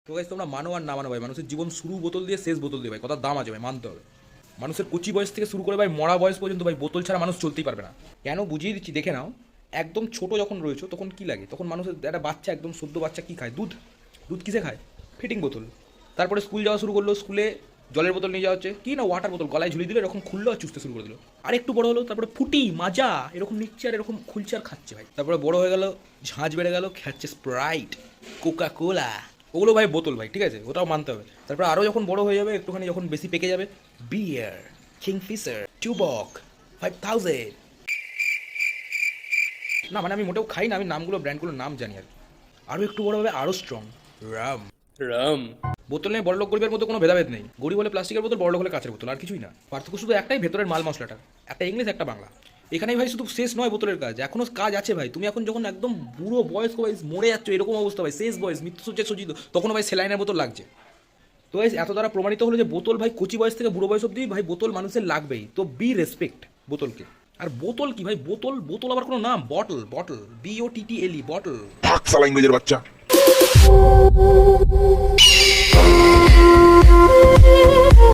তো গাইস তোমরা মানো আর না মানো ভাই, মানুষের জীবন শুরু বোতল দিয়ে শেষ বোতল দিয়ে ভাই, কথার দাম আছে ভাই, মানতে হবে। মানুষের কচি বয়স থেকে শুরু করে ভাই মরা বয়স পর্যন্ত ভাই বোতল ছাড়া মানুষ চলতেই পারবে না। কেন বুঝিয়ে দিচ্ছি, দেখে নাও। একদম ছোট যখন রয়েছো তখন কি লাগে, তখন মানুষের একটা বাচ্চা, একদম সদ্য বাচ্চা কি খায়? দুধ। দুধ কিসে খায়? ফিটিং বোতল। তারপরে স্কুল যাওয়া শুরু করলো, স্কুলে জলের বোতল নিয়ে যাওয়া হচ্ছে, কি না ওয়াটার বোতল গলায় ঝুলিয়ে দিল, এরকম খুললো আর চুষতে শুরু করে দিল। আর একটু বড় হলো, তারপরে ফুটি মাজা এরকম নিচ্ছে আর এরকম খুলছে আর খাচ্ছে ভাই। তারপরে বড় হয়ে গেল, ঝাঁঝ বেড়ে গেল, খাচ্ছে স্প্রাইট, কোকা কোলা, ওগুলো ভাই বোতল ভাই, ঠিক আছে, ওটাও মানতে হবে। তারপরে আরও যখন বড় হয়ে যাবে, একটুখানি যখন বেশি পেকে যাবে, বিয়ার, কিংফিশার, টুবক, 5000। না মানে আমি মোটেও খাই না, আমি নামগুলো ব্র্যান্ডগুলোর নাম জানি আর কি। আরও একটু বড় হবে, আরও স্ট্রং, রাম। রাম। বোতল নিয়ে বড়লোক গরিবের মধ্যে কোনো ভেদাভেদ নেই, গরিব হলে প্লাস্টিকের বোতল, বড়লোক হলে কাঁচের বোতল, আর কিছুই না। পার্থক্য শুধু একটাই, ভেতরের মাল মশলাটা, একটা ইংলিশ একটা বাংলা। এখানেই ভাই শুধু শেষ নয় বোতলের কাজ, এখনও কাজ আছে ভাই। তুমি এখন যখন একদম বুড়ো বয়স বয়স মরে যাচ্ছ, এরকম অবস্থা ভাই, শেষ বয়স, মৃত্যুসজ্জায় সজ্জিত, তখনও ভাই স্যালাইনের বোতল লাগছে। তো ভাই এত দ্বারা প্রমাণিত হলো যে বোতল ভাই কচি বয়স থেকে বুড়ো বয়স অব্দি ভাই বোতল মানুষের লাগবেই। তো বি রেসপেক্ট বোতলকে। আর বোতল কি ভাই, বোতল বোতল আবার কোনো নাম? Bottle, bottle, BOTTLE, bottle. পাক শালা ইংরেজের বাচ্চা।